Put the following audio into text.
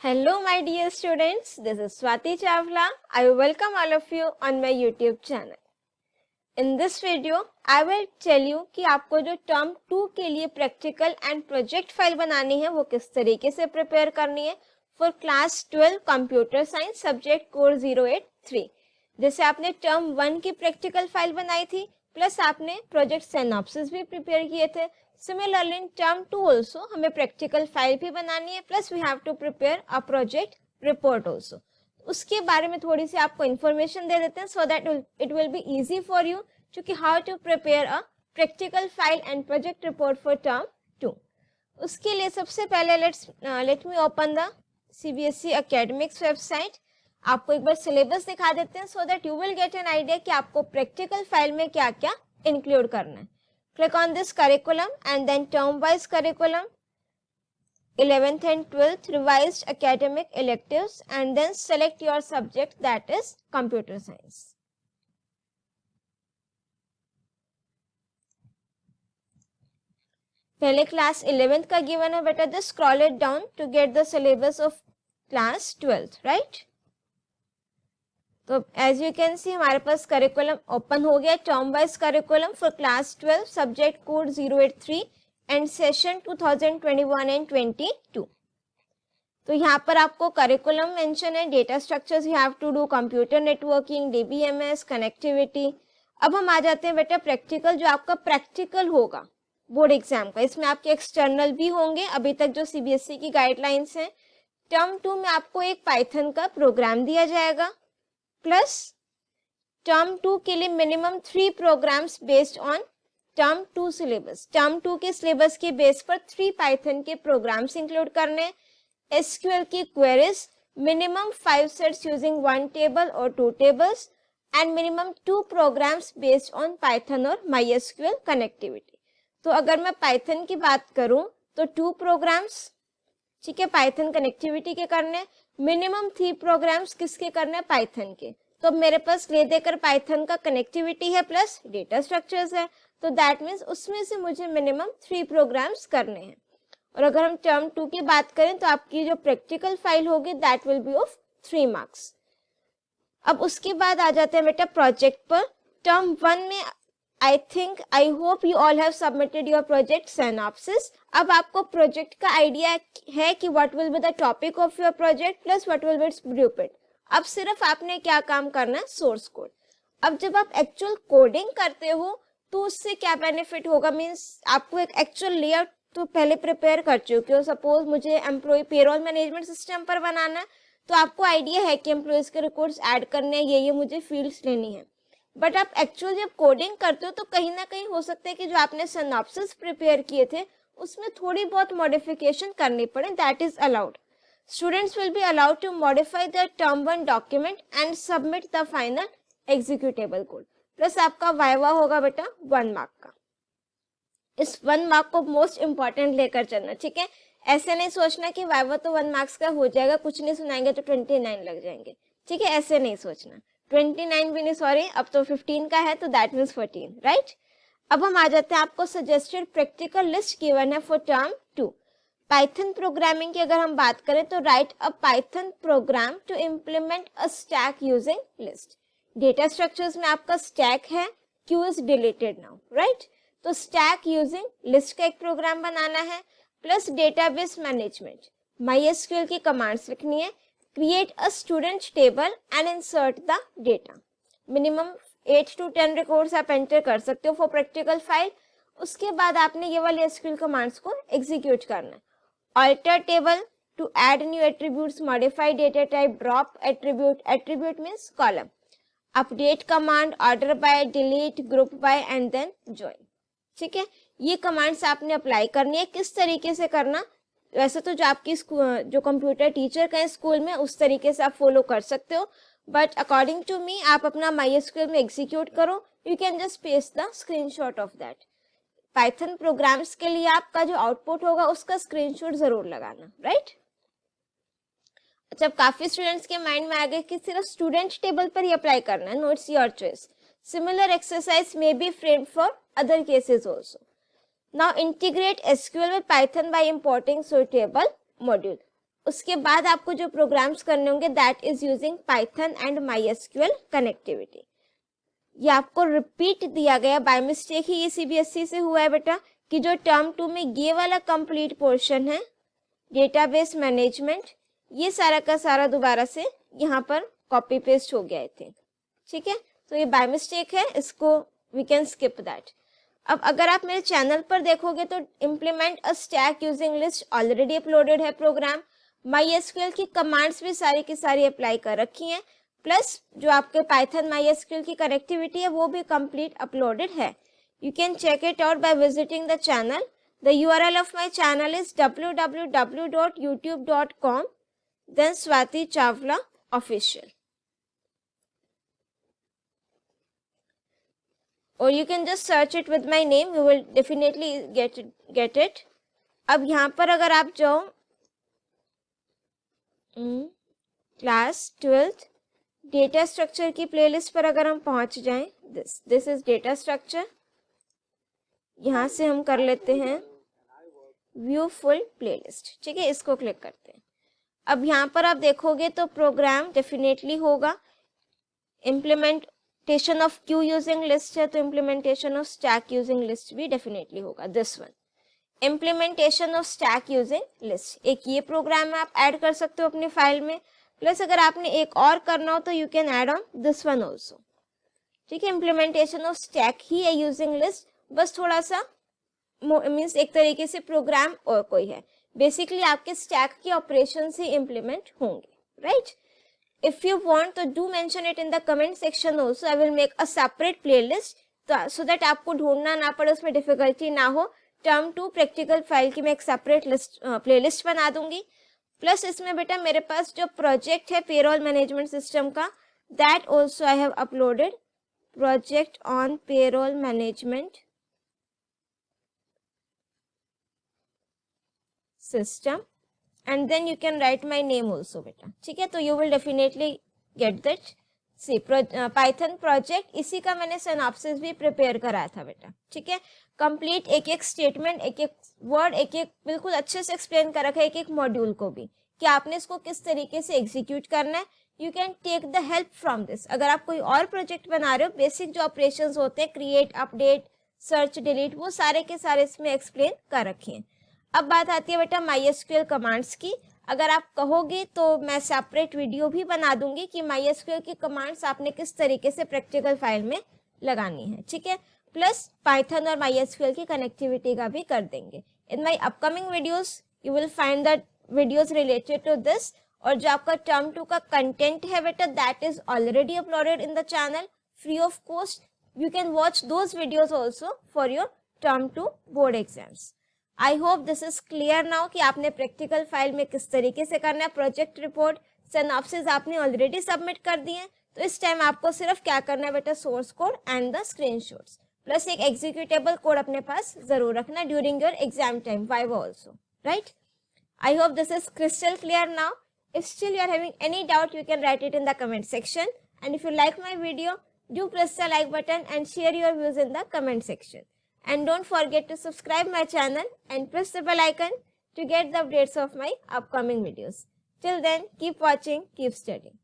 Hello my dear students, this is Swati Chawla. I welcome all of you on my YouTube channel. In this video, I will tell you कि आपको जो term 2 के लिए practical and project file बनानी है वो किस तरीके से प्रिपेयर करनी है for class 12 computer science subject core 083। जैसे आपने टर्म 1 की प्रैक्टिकल फाइल बनाई थी प्लस आपने प्रोजेक्ट सिनॉप्सिस भी प्रिपेयर किए थे। Similarly, in term 2 also हमें प्रैक्टिकल फाइल भी बनानी है plus we have to prepare a project report also. उसके बारे में थोड़ी सी आपको इन्फॉर्मेशन दे देते हैं so that it will be easy for you क्योंकि how to prepare a practical file and project report for term 2। उसके लिए सबसे पहले let me open the CBSE academics website. आपको एक बार सिलेबस दिखा देते हैं so that you will get an idea कि आपको प्रैक्टिकल फाइल में क्या क्या इंक्लूड करना है। Click on this curriculum and then term-wise curriculum, 11th and 12th revised academic electives and then select your subject that is computer science. पहले class 11th का given है बेटा, just scroll it down to get the syllabus of class 12th, right? तो as you can see हमारे पास curriculum open हो गया, term wise curriculum for class 12 subject code 083 and session 2021 and 22। तो यहाँ पर आपको करिकुलम मेंशन है, data structures you have to do, computer networking, DBMS, connectivity. अब हम आ जाते हैं बेटा प्रैक्टिकल, जो आपका प्रैक्टिकल होगा बोर्ड एग्जाम का। इसमें आपके एक्सटर्नल भी होंगे अभी तक जो CBSE की गाइडलाइंस हैं। टर्म 2 में आपको एक पाइथन का प्रोग्राम दिया जाएगा प्लस टर्म 2 के लिए minimum 3 programs based on term 2 syllabus. Term 2 के सिलेबस के बेस पर 3 पाइथन के प्रोग्राम्स इंक्लूड करने, SQL की queries, minimum 5 sets using 1 table और 2 tables and minimum 2 programs based on Python और MySQL कनेक्टिविटी। तो अगर मैं पाइथन की बात करूं तो 2 प्रोग्राम्स, ठीक है, पाइथन कनेक्टिविटी के करने, मिनिमम 3 प्रोग्राम्स किसके करने, पाइथन के। तो मेरे पास ले देकर पाइथन का कनेक्टिविटी है प्लस डेटा स्ट्रक्चर्स है, तो दैट मीन्स उसमें से मुझे मिनिमम 3 प्रोग्राम्स करने हैं। और अगर हम टर्म 2 की बात करें तो आपकी जो प्रैक्टिकल फाइल होगी that will be of 3 marks. अब उसके बाद आ जाते हैं बेटा प्रोजेक्ट पर। टर्म 1 में I hope you all have submitted your project synopsis। अब आपको प्रोजेक्ट का आइडिया है कि what will be the topic of your project plus what will be its blueprint। अब सिर्फ आपने क्या काम करना है, सोर्स कोड। अब जब आप एक्चुअल कोडिंग करते हो तो उससे क्या बेनिफिट होगा, मीन्स आपको एक एक्चुअल लेआउट तो पहले प्रिपेयर कर चुके हो। सपोज मुझे एम्प्लॉय पेरोल मैनेजमेंट सिस्टम पर बनाना है तो आपको आइडिया है कि एम्प्लॉयज के रिकॉर्ड्स ऐड करने हैं, ये मुझे फील्ड्स लेनी है। बट आप एक्चुअल जब कोडिंग करते हो तो कहीं ना कहीं हो सकता है कि जो आपने सिनॉप्सिस प्रिपेयर किए थे उसमें थोड़ी बहुत मॉडिफिकेशन करनी पड़े, that is allowed. Students will be allowed to modify the term 1 document and submit the final executable code. Plus आपका वाइवा होगा बेटा 1 मार्क का। इस 1 मार्क को मोस्ट इंपॉर्टेंट लेकर चलना, ठीक है। ऐसे नहीं सोचना कि वाइवा तो 1 मार्क्स का हो जाएगा, कुछ नहीं सुनाएंगे तो 29 लग जाएंगे, ठीक है, ऐसे नहीं सोचना। 29 भी नहीं, सॉरी, अब तो 15 का है तो दैट मीन्स 14, राइट। अब हम आ जाते हैं, आपको सजेस्टेड प्रैक्टिकल लिस्ट गिवन है फॉर टर्म 2। पाइथन प्रोग्रामिंग की अगर हम बात करें तो right a Python program to implement a stack using list. Data structures में आपका स्टैक है, queue is deleted now, right. तो स्टैक यूजिंग लिस्ट का एक प्रोग्राम बनाना है प्लस डेटाबेस मैनेजमेंट, MySQL की कमांड्स लिखनी है, create a student table and insert the data। Minimum 8 to 10 records आप एंटर कर सकते हो फॉर प्रैक्टिकल फाइल। उसके बाद आपने ये वाले SQL कमांड्स को एग्जीक्यूट करना है। alter table to add new attributes, modify data type, drop attribute, attribute means column, update command, order by, delete, group by and then join, ठीक है। ये कमांड्स आपने अप्लाई करनी है। किस तरीके से करना, वैसे तो जो आपकी जो कंप्यूटर टीचर का है स्कूल में उस तरीके से आप फॉलो कर सकते हो, बट अकॉर्डिंग टू मी आप अपना MySQL में एग्जीक्यूट करो, you can just paste the screenshot of that. Python programs के लिए आपका जो आउटपुट होगा उसका स्क्रीनशॉट जरूर लगाना, राइट। अच्छा, काफी स्टूडेंट्स के माइंड में आ गया कि सिर्फ स्टूडेंट टेबल पर ही अप्लाई करना है, notes your choice. Similar exercise may be framed for other cases also। Now integrate SQL with Python by importing suitable module। उसके बाद आपको जो प्रोग्राम्स करने होंगे that is using Python and MySQL connectivity. ये आपको रिपीट दिया गया, बाय मिस्टेक ही ये CBSE से हुआ है बेटा, कि जो टर्म 2 में ये वाला कंप्लीट पोर्शन है डेटाबेस मैनेजमेंट, ये सारा का सारा दोबारा से यहाँ पर कॉपी पेस्ट हो गया थे। ठीक है, तो ये बाय मिस्टेक है, इसको वी कैन स्किप दैट। अब अगर आप मेरे चैनल पर देखोगे तो implement a stack using list already uploaded है प्रोग्राम। MySQL की कमांड्स भी सारी की सारी अप्लाई कर रखी हैं, प्लस जो आपके पाइथन MySQL की कनेक्टिविटी है वो भी कंप्लीट अपलोडेड है। You can check it out by visiting the channel. The URL of my channel is www.youtube.com then Swati Chawla official, or you can just search it with my name, you will definitely get it. अब यहाँ पर अगर आप जाओ class 12th data structure की playlist पर अगर हम पहुंच जाएं, दिस इज डेटा स्ट्रक्चर, यहाँ से हम कर लेते हैं व्यू फुल प्लेलिस्ट। ठीक है, इसको क्लिक करते हैं। अब यहाँ पर आप देखोगे तो प्रोग्राम डेफिनेटली होगा, implementation of Q using list है तो implementation of stack using list भी डेफिनेटली होगा। This one implementation of stack using list, एक ये प्रोग्राम आप ऐड कर सकते हो अपनी फाइल में, प्लस अगर आपने एक और करना हो तो you can add on this one also. ठीक है, इम्प्लीमेंटेशन ऑफ स्टैक ही है यूजिंग लिस्ट, बस थोड़ा सा मीन्स एक तरीके से प्रोग्राम और कोई है, बेसिकली आपके स्टैक के ऑपरेशन ही इम्प्लीमेंट होंगे, राइट। इफ यू वांट तो do mention it in the comment section also, I will make a separate playlist so that आपको ढूंढना ना पड़े, उसमें डिफिकल्टी ना हो। टर्म 2 प्रैक्टिकल फाइल की मैं एक सेपरेट प्लेलिस्ट बना दूंगी। प्लस इसमें बेटा मेरे पास जो प्रोजेक्ट है पेरोल मैनेजमेंट सिस्टम का, that also I have uploaded, project on payroll management system and then you can write my name also बेटा। ठीक है, तो you will definitely get that। See Python project, इसी का मैंने सिनॉप्सिस भी प्रिपेयर कराया था बेटा। ठीक है, कंप्लीट एक एक स्टेटमेंट, एक एक वर्ड, एक एक बिल्कुल अच्छे से एक्सप्लेन कर रखा है, एक एक मॉड्यूल को भी, कि आपने इसको किस तरीके से एग्जीक्यूट करना है। You can take the help from this. अगर आप कोई और प्रोजेक्ट बना रहे हो, बेसिक जो ऑपरेशंस होते हैं, क्रिएट, अपडेट, सर्च, डिलीट, वो सारे के सारे इसमें एक्सप्लेन कर रखे हैं। अब बात आती है बेटा MySQL कमांड्स की। अगर आप कहोगे तो मैं सेपरेट वीडियो भी बना दूंगी कि MySQL की कमांड्स आपने किस तरीके से प्रैक्टिकल फाइल में लगानी है। ठीक है, प्लस पाइथन और MySQL की कनेक्टिविटी का भी कर देंगे। In my upcoming videos you will find that videos related to this. और जो आपका टर्म 2 का कंटेंट है बेटा, that is already uploaded in the channel free of cost. You can watch those videos also for your term 2 board exams. I hope this is clear now कि आपने practical file में किस तरीके से करना है। प्रोजेक्ट रिपोर्ट, सिनॉप्सिस आपने already submit कर दिए हैं, तो इस टाइम आपको सिर्फ क्या करना है बेटा, source code and the screenshots, plus एक एग्जीक्यूटेबल कोड अपने पास जरूर रखना during your exam time, viva also, right. I hope this is crystal clear now. If still you are having any doubt, you can write it in the comment section. And if you like my video, do press the like button and share your views in the comment section. And don't forget to subscribe my channel and press the bell icon to get the updates of my upcoming videos. Till then, keep watching, keep studying.